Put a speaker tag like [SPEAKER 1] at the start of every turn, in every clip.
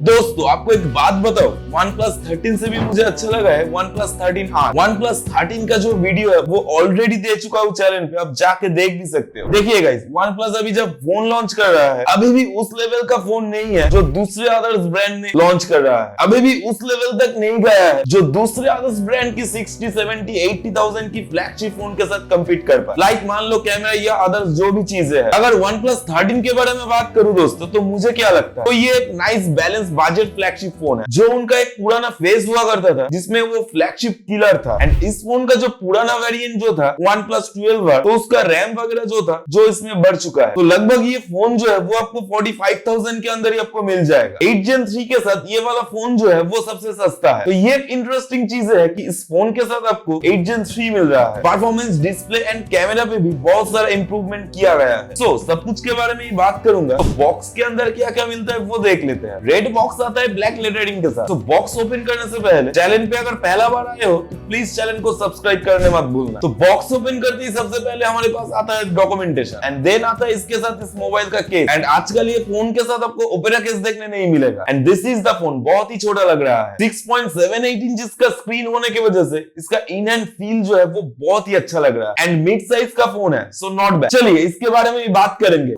[SPEAKER 1] दोस्तों आपको एक बात बताओ, OnePlus 13 से भी मुझे अच्छा लगा है OnePlus 13R। OnePlus 13 का जो वीडियो है वो ऑलरेडी दे चुका हूँ चैनल पे, आप जाके देख भी सकते हो। देखिए गाइस, OnePlus अभी जब फोन लॉन्च कर रहा है अभी भी उस लेवल का फोन नहीं है जो दूसरे अदर्स ब्रांड ने लॉन्च कर रहा है, अभी भी उस लेवल तक नहीं गया है जो दूसरे अदर्स ब्रांड की 60, 70, 80,000 की फ्लैगशिप फोन के साथ कम्पीट कर पाए। लाइक मान लो कैमरा या अदर्स जो भी चीजें हैं। अगर OnePlus 13 के बारे में बात करूं दोस्तों, तो मुझे क्या लगता है, तो ये एक nice balance budget flagship phone है। जो उनका एक पुराना फेज हुआ करता था जिसमें वो फ्लैगशिप किलर था, एंड इस फोन का जो पुराना वेरिएंट जो था OnePlus 12 तो उसका रैम वगैरह जो था जो इसमें बढ़ चुका है, तो लगभग ये फोन जो है वो आपको 45,000 के अंदर ही आपको मिल जाएगा। 8 Gen 3 के साथ ये वाला फोन जो है वो सबसे सस्ता है। तो ये एक इंटरेस्टिंग चीज है कि इस फोन के साथ आपको 8 Gen 3 मिल रहा है। परफॉर्मेंस, डिस्प्ले एंड कैमरा पे भी बहुत सारा इंप्रूवमेंट किया गया है। सो सब कुछ के बारे में ही बात करूंगा। तो बॉक्स के अंदर क्या क्या मिलता है वो देख लेते हैं। रेड बॉक्स आता है ब्लैक लेटरिंग के साथ। तो बॉक्स ओपन करने से पहले चैनल पे अगर पहला बार आए हो तो प्लीज चैनल को सब्सक्राइब करने मत भूलना। तो बॉक्स ओपन करते ही सबसे पहले हमारे पास आता है डॉक्यूमेंटेशन, एंड देन आता है इसके साथ इस मोबाइल का केस। एंड आजकल ये फोन के साथ आपको ओपेरा केस देखने नहीं मिलेगा। And this is the phone, बहुत ही छोटा लग रहा है। 6.78 इंच का स्क्रीन होने की वजह से इसका इन हैंड फील जो है वो बहुत ही अच्छा लग रहा है। एंड मिड साइज का फोन है, सो नॉट बैड। चलिए इसके बारे में भी बात करेंगे।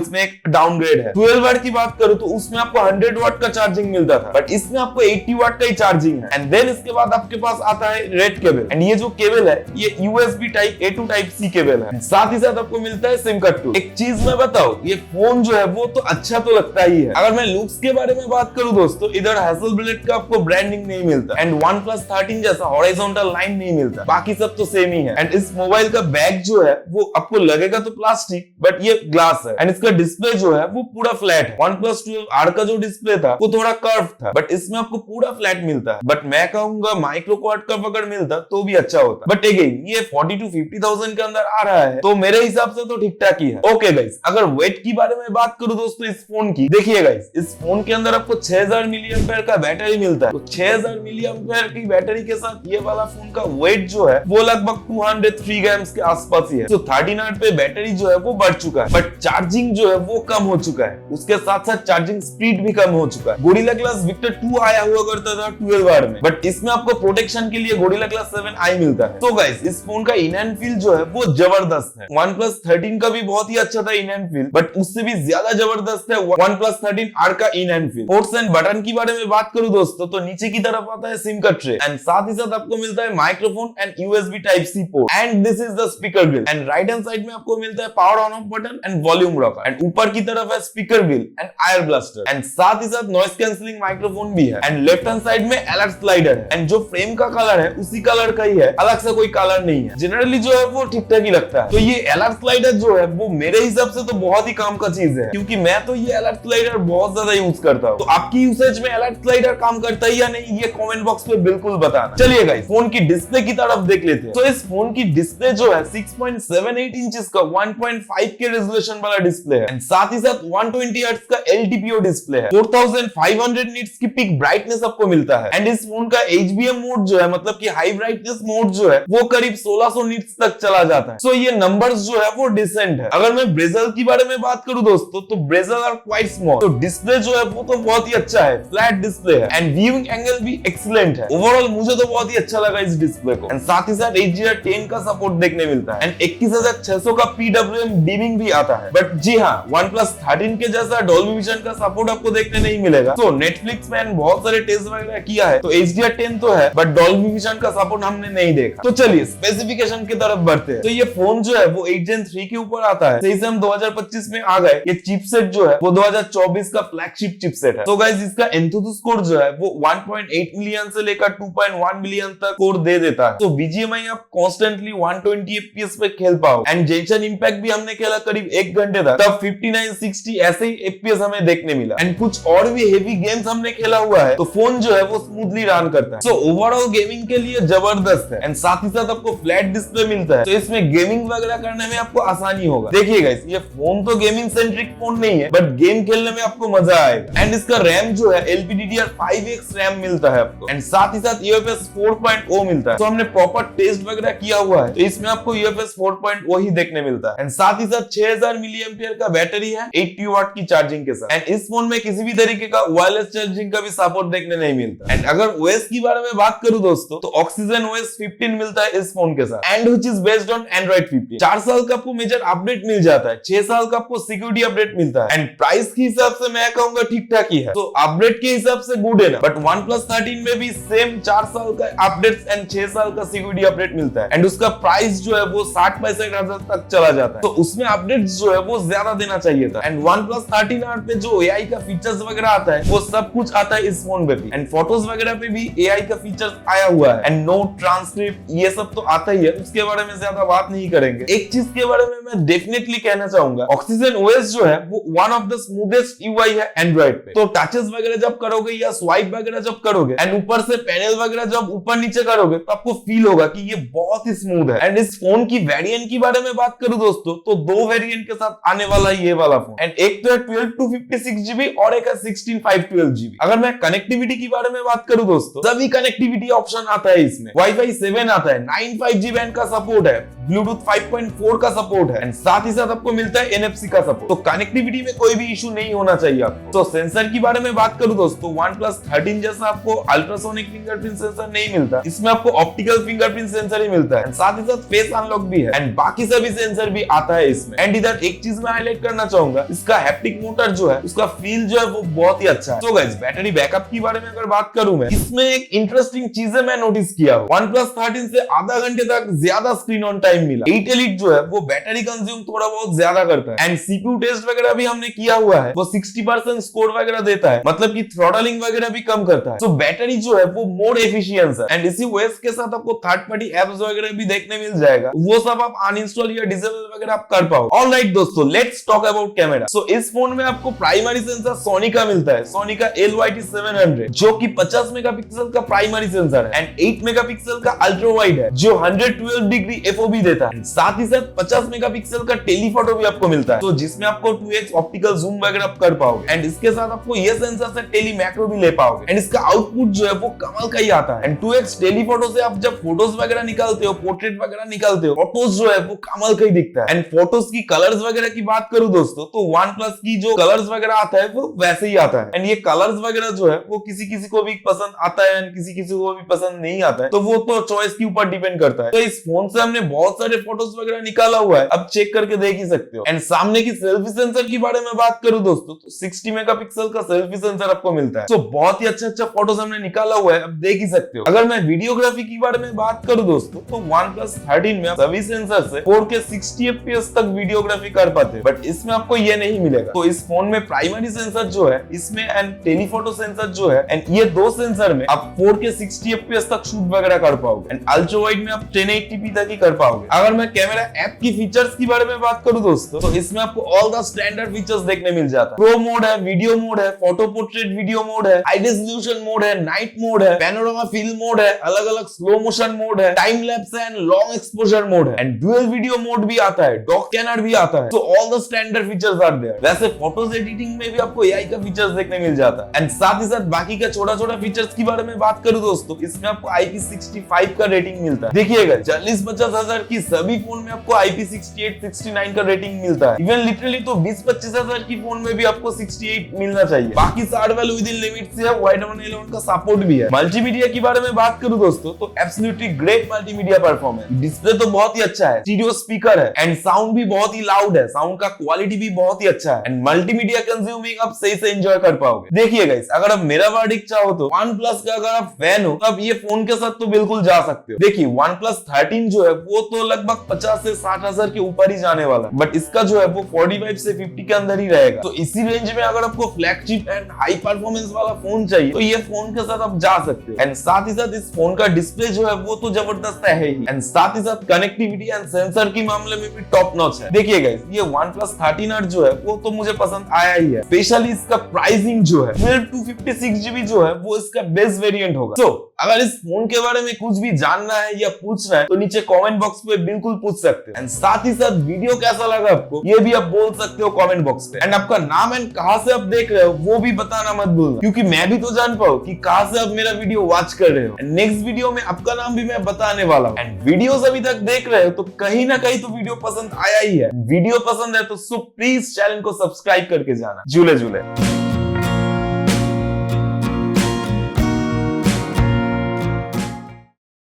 [SPEAKER 1] इसमें एक डाउनग्रेड है। 12 वाट की बात करूं तो उसमें आपको 100 वाट का चार्जिंग मिलता था, बट इसमें आपको 80 वाट का ही चार्जिंग है। एंड देन इसके बाद आपके पास आता है रेड केबल, एंड ये जो केबल है ये USB type A to type C cable है। साथ ही साथ आपको मिलता है सिम कार्ड टू। एक चीज मैं बताऊं, ये फोन जो है वो तो अच्छा तो लगता ही है। अगर मैं लुक्स के बारे में बात करूं दोस्तों, इधर हैसलब्लेड का आपको ब्रांडिंग नहीं मिलता, एंड OnePlus 13 जैसा हॉरिजॉन्टल लाइन नहीं मिलता। बाकी सब तो सेम ही है। एंड इस मोबाइल का बैक जो है वो आपको लगेगा तो प्लास्टिक, बट ये ग्लास है। एंड इसका डिस्प्ले जो है वो पूरा फ्लैट है। OnePlus 12R का जो डिस्प्ले था वो थोड़ा कर्व था, बट इसमें आपको पूरा फ्लैट मिलता है। बट मैं कहूंगा माइक्रो क्वाड का अगर मिलता तो भी अच्छा होता। बट अगेन ये 40 to 50,000 के अंदर आ रहा है, तो मेरे हिसाब से तो ठीक ठाक ही है। ओके गाइस, अगर वेट की बारे में बात करूं दोस्तों इस फोन की, देखिए गाइस, इस फोन के अंदर आपको 6000 mAh का बैटरी मिलता है। तो 6000 mAh की बैटरी के साथ ये वाला फोन का वेट जो है वो लगभग 203 ग्राम्स के आसपास ही है। तो 13R पे बैटरी जो है वो बढ़ चुका है, बट चार्जिंग जो है वो कम हो चुका है। उसके साथ साथ चार्जिंग स्पीड भी कम हो चुका है। गोरिल्ला ग्लास विक्टर 2 आया हुआ करता था 12R में, बट इसमें आपको प्रोटेक्शन के लिए गोरिल्ला ग्लास 7i मिलता है। तो गाइस, इस फोन का इन हैंड फील जो है वो जबरदस्त है। OnePlus 13 का भी बहुत ही अच्छा था इन हैंड फील, बट उससे भी ज्यादा जबरदस्त है OnePlus 13R का in hand feel. Ports and button की बारे में बात करूं दोस्तों, तो नीचे की तरफ आता है सिम का ट्रे, एंड साथ ही साथ आपको मिलता है microphone and USB type C port, and this is the speaker grill. And right hand side में आपको मिलता है power on off button and volume rocker, and ऊपर की तरफ है speaker grill and ear blaster, and साथ ही साथ नॉइस कैंसिलिंग माइक्रोफोन भी है। एंड लेफ्ट हैंड साइड में अलर्ट स्लाइडर है, एंड जो फ्रेम का कलर है उसी कलर का ही है, अलग से कोई कलर नहीं है। जनरली जो है वो ठीक ठाक ही लगता है। तो ये अलर्ट स्लाइडर जो है वो मेरे हिसाब से तो बहुत ही काम का चीज है, क्योंकि मैं तो ये अलर्ट स्लाइडर बहुत ज्यादा यूज करता हूँ। तो आपकी यूसेज में अलर्ट स्लाइडर काम करता है या नहीं, ये कमेंट बॉक्स में बिल्कुल बताना। चलिए गाइस, फोन की डिस्प्ले की तरफ देख लेते हैं। तो इस फोन की डिस्प्ले जो है 6.78 इंचेस का 1.5K रेजोल्यूशन वाला डिस्प्ले है, एंड साथ ही साथ 120 हर्ट्ज का LTPO डिस्प्ले है। 4500 निट्स की पिक ब्राइटनेस आपको मिलता है, एंड इस फोन का HBM मोड जो है, मतलब कि हाई ब्राइटनेस मोड जो है वो करीब 1600 निट्स तक चला जाता है। सो ये नंबर्स जो है वो डिसेंट है। अगर मैं ब्रेजल की बारे में बात करूं दोस्तों, तो ब्रेजल आर क्वाइट स्मॉल। तो डिस्प्ले जो है वो तो बहुत ही अच्छा है, फ्लैट डिस्प्ले है, एंड व्यूइंग एंगल भी एक्सीलेंट है। ओवरऑल मुझे तो बहुत ही अच्छा लगा इस डिस्प्ले को, एंड साथ ही साथ HDR10 का सपोर्ट देखने मिलता है, एंड 21600 का PWM डीबिंग भी आता है। बट जी हाँ, OnePlus 13 के जैसा डॉल्बी विजन का सपोर्ट आपको देखने नहीं मिलेगा। तो नेटफ्लिक्स में बहुत सारे टेस्ट वगैरह किया है, तो HDR10 तो है, बट डॉल्बी विजन का सपोर्ट हमने नहीं देखा। तो चलिए स्पेसिफिकेशन की तरफ बढ़ते हैं। तो ये फोन जो है वो 8 Gen 3 के ऊपर आता है। सही से हम 2025 में आ गए। ये चिपसेट जो है वो 2024 का फ्लैगशिप चिपसेट है। तो गाइस, इसका एंथुसियास्ट स्कोर जो है वो 1.8 मिलियन से लेकर 2.1 मिलियन तक स्कोर दे देता है। तो BGMI आप कॉन्स्टेंटली 120 FPS पे खेल पाओ, एंड जेंशन इंपैक्ट भी हमने खेला करीब 1 घंटे तक, तब 59-60 ऐसे ही FPS हमें देखने मिला। एंड कुछ और भी हेवी गेम्स हमने खेला हुआ है, तो फोन जो है वो स्मूथली रन करता है। सो ओवरऑल गेमिंग के लिए जबरदस्त है, एंड साथ ही साथ आपको फ्लैट डिस्प्ले मिलता है, तो इसमें गेमिंग वगैरह करने में आपको आसानी होगा। देखिए गाइस, ये फोन तो गेमिंग सेंट्रिक फोन नहीं है, बट गेम खेलने में आपको मजा आएगा। एंड इसका रैम जो है LPDDR5X रैम मिलता है आपको, एंड साथ ही साथ UFS 4.0 मिलता है। तो हमने प्रॉपर टेस्ट वगैरह किया हुआ है, तो इसमें आपको UFS 4.0 ही देखने मिलता है। एंड साथ ही साथ 6000 mAh का बैटरी है 80 वाट की चार्जिंग के साथ। एंड इस फोन में किसी भी तरीके तरीके का वायरलेस चार्जिंग का भी सपोर्ट देखने नहीं मिलता। एंड अगर ओएस की बारे में बात करूं दोस्तों, तो ऑक्सीजन ओएस 15 मिलता है इस फोन के साथ, and which is based on Android 15। 4 साल का आपको मेजर अपडेट मिल जाता है, 6 साल का आपको सिक्योरिटी अपडेट मिलता है, एंड प्राइस के हिसाब से मैं कहूंगा ठीक ठाक ही है, तो अपडेट के हिसाब से गुड है ना। बट OnePlus 13 में भी सेम 4 साल का अपडेट्स एंड 6 साल का सिक्योरिटी अपडेट मिलता है, एंड उसका प्राइस जो है वो 60-65 हजार तक चला जाता है, तो उसमें अपडेट्स जो है वो ज्यादा देना चाहिए था। एंड OnePlus 13R पे जो एआई का फीचर्स वगैरह आता है, वो सब कुछ आता है इस फोन पे भी, एंड फोटोज वगैरह पे भी एआई का फीचर्स आया हुआ है, एंड नोट, ट्रांसक्रिप्ट, ये सब तो आता ही है, उसके बारे में ज्यादा बात नहीं करेंगे। एक चीज के बारे में मैं डेफिनेटली कहना चाहूंगा, ऑक्सीजन ओएस जो है वो one of the smoothest UI है एंड्रॉइड पे। तो टचेस वगैरह जब करोगे या स्वाइप वगैरह जब करोगे, एंड ऊपर से पैनल वगैरह जब ऊपर नीचे करोगे, तो आपको फील होगा कि ये बहुत ही स्मूथ है। एंड इस फोन की वेरिएंट की बारे में बात करूं दोस्तों, तो 2 वेरिएंट के साथ आने वाला ये वाला फोन, एंड एक तो है 12/256GB और एक है 16/512GB। अगर मैं कनेक्टिविटी की बारे में बात करूं दोस्तों, सभी कनेक्टिविटी ऑप्शन आता है इसमें, वाईफाई 7 आता है, 9 5G बैंड का सपोर्ट है, ब्लूटूथ 5.4 का सपोर्ट है, एंड साथ ही साथ आपको मिलता है NFC का सपोर्ट। तो कनेक्टिविटी में कोई भी इशू नहीं होना चाहिए आपको। तो सेंसर की बारे में बात करूं दोस्तों, OnePlus 13 जैसा आपको अल्ट्रासोनिक फिंगरप्रिंट सेंसर नहीं मिलता, इसमें आपको ऑप्टिकल फिंगरप्रिंट सेंसर ही मिलता है, साथ ही साथ फेस अनलॉक भी है, एंड बाकी सभी सेंसर भी आता है इसमें। एंड इधर एक चीज मैं हाईलाइट करना चाहूंगा, इसका हैप्टिक मोटर जो है, उसका फील जो है वो बहुत ही अच्छा है। तो गाइस, बैटरी बैकअप की बारे में अगर बात करूं मैं, इसमें एक इंटरेस्टिंग चीज है मैं नोटिस किया हूं, OnePlus 13 से आधा घंटे तक ज्यादा स्क्रीन ऑन टाइम मिला। 8 Elite जो है वो बैटरी कंज्यूम थोड़ा बहुत ज्यादा करता है, एंड सीपीयू टेस्ट वगैरह भी हमने किया हुआ है, वो 60% स्कोर वगैरह देता है, मतलब कि थ्रॉटलिंग वगैरह भी कम करता है। तो बैटरी जो है वो मोर एफिशिएंट है, एंड इसी ओएस के साथ आपको थर्ड पार्टी एप्स वगैरह भी देखने मिल जाएगा, वो सब आप अनइंस्टॉल या डिसेबल वगैरह आप कर पाओ। ऑलराइट दोस्तों, लेट्स टॉक अबाउट कैमरा। सो इस फोन में आपको प्राइमरी सेंसर सोनी का मिलता है, सोनी का LYT700, जो कि 50 मेगापिक्सल का प्राइमरी सेंसर है, एंड 8 मेगापिक्सल का अल्ट्रा वाइड है, जो 112 डिग्री FOV देता है। साथ ही साथ 50 मेगापिक्सल का टेलीफोटो भी आपको मिलता है, तो जिसमें आपको 2x ऑप्टिकल जूम वगैरह कर पाओगे, एंड इसके साथ आपको ये सेंसर से टेली मैक्रो भी ले पाओगे, एंड इसका आउटपुट जो है वो कमाल का ही आता है। एंड 2x टेलीफोटो से आप जब फोटोज वगैरह निकालते हो, पोर्ट्रेट वगैरह निकालते हो, फोटोज जो है वो कमाल का ही दिखता है। एंड फोटोज की कलर्स वगैरह की बात करूं दोस्तों, तो OnePlus की जो कलर्स वगैरह आता है वो वैसे ही आता है, एंड ये कलर्स वगैरह जो है वो किसी किसी को भी पसंद आता है, एंड किसी किसी को भी पसंद नहीं आता है, तो वो तो चॉइस के ऊपर डिपेंड करता है। तो इस फोन से हमने बहुत सारे फोटोज वगैरह निकाला हुआ है, अब चेक करके देख ही सकते हो। एंड सामने की सेल्फी सेंसर की बारे में बात करूं दोस्तों, तो 60 मेगापिक्सल का सेल्फी सेंसर आपको मिलता है, तो बहुत ही अच्छा फोटोज हमने निकाला हुआ है, अब देख ही सकते हो। अगर मैं वीडियोग्राफी की बारे में बात करूं दोस्तों, तो OnePlus 13 में सभी सेंसर से 4K 60 FPS तक वीडियोग्राफी कर पाते हैं, बट इसमें आपको ये नहीं मिलेगा। तो इस फोन में प्राइमरी सेंसर जो है इसमें, एंड टेलीफोटो सेंसर जो है, एंड ये 2 सेंसर में आप 4K 60 FPS तक शूट वगैरह कर पाओगे, एंड अल्ट्रा वाइड में आप 1080p तक ही कर पाओगे। अगर मैं कैमरा ऐप की फीचर्स की बारे में बात करूं दोस्तों, तो इसमें आपको ऑल द स्टैंडर्ड फीचर्स देखने मिल जाता है। प्रो मोड है, वीडियो मोड है, फोटो पोर्ट्रेट वीडियो मोड है, हाई रेजोल्यूशन मोड है, नाइट मोड है, पैनोरामा फिल्म मोड है, अलग अलग स्लो मोशन मोड है, time lapse and long exposure mode है, एंड डुअल वीडियो मोड भी आता है, डॉक स्कैनर भी आता है। तो all the standard features are there. वैसे फोटोज एडिटिंग में भी आपको एआई का फीचर्स देखने मिल जाता है, एंड साथ ही साथ बाकी का छोटा छोटा फीचर्स की बारे में बात करूं दोस्तों, इसमें आपको IP65 का रेटिंग मिलता है। देखिएगा 40-50 हजार की सभी फोन में आपको IP68-69 का रेटिंग मिलता है, इवन लिटरली तो 20-25 हजार की फोन में भी आपको 68 मिलना चाहिए। बाकी 60 वैल्यू विद इन लिमिट से है, Y11 का सपोर्ट भी है। मल्टीमीडिया की बारे में बात करूं दोस्तों, तो absolutely great multimedia performance, display तो बहुत ही अच्छा है, स्टीरियो स्पीकर है, एंड साउंड भी बहुत ही लाउड है, साउंड का क्वालिटी भी बहुत ही अच्छा है, एंड मल्टीमीडिया कंज्यूमिंग आप सही से एंजॉय कर पाओगे। देखिए गाइस, अगर आप मेरा वर्डिक्ट चाहो तो OnePlus का अगर आप फैन हो, तो आप ये फोन के साथ तो बिल्कुल जा सकते हो। देखिए OnePlus 13 जो है वो तो लगभग 50 से 60 हजार के ऊपर ही जाने वाला, बट इसका जो है वो 45 से 50 के अंदर ही रहेगा। तो इसी रेंज में अगर आपको फ्लैगशिप एंड हाई परफॉर्मेंस वाला फोन चाहिए, तो ये फोन के साथ आप जा सकते हो। एंड साथ ही साथ इस फोन का डिस्प्ले जो है वो तो जबरदस्त है ही, एंड साथ ही साथ कनेक्टिविटी एंड सेंसर की मामले में भी टॉप नॉच है। देखिए गाइस, ये OnePlus 13R जो है वो तो मुझे पसंद आया ही है, स्पेशली इसका प्राइसिंग जो है 12/256GB जो है वो इसका बेस्ट वेरिएंट होगा। तो अगर इस फोन के बारे में कुछ भी जानना है या पूछना है, तो नीचे कमेंट बॉक्स पे बिल्कुल पूछ सकते हैं। एंड साथ ही साथ वीडियो कैसा लगा आपको, ये भी आप बोल सकते हो कमेंट बॉक्स पे। एंड आपका नाम एंड कहां से आप देख रहे हो वो भी बताना मत भूलना, क्योंकि मैं भी तो जान पाऊं कि कहां से आप मेरा वीडियो वॉच कर रहे हो। नेक्स्ट वीडियो में आपका नाम भी मैं बताने वाला हूं। एंड वीडियोस अभी तक देख रहे हो तो कहीं ना कहीं तो वीडियो पसंद आया ही है। वीडियो पसंद है तो प्लीज चैनल को सब्सक्राइब करके जाना। झूले झूले।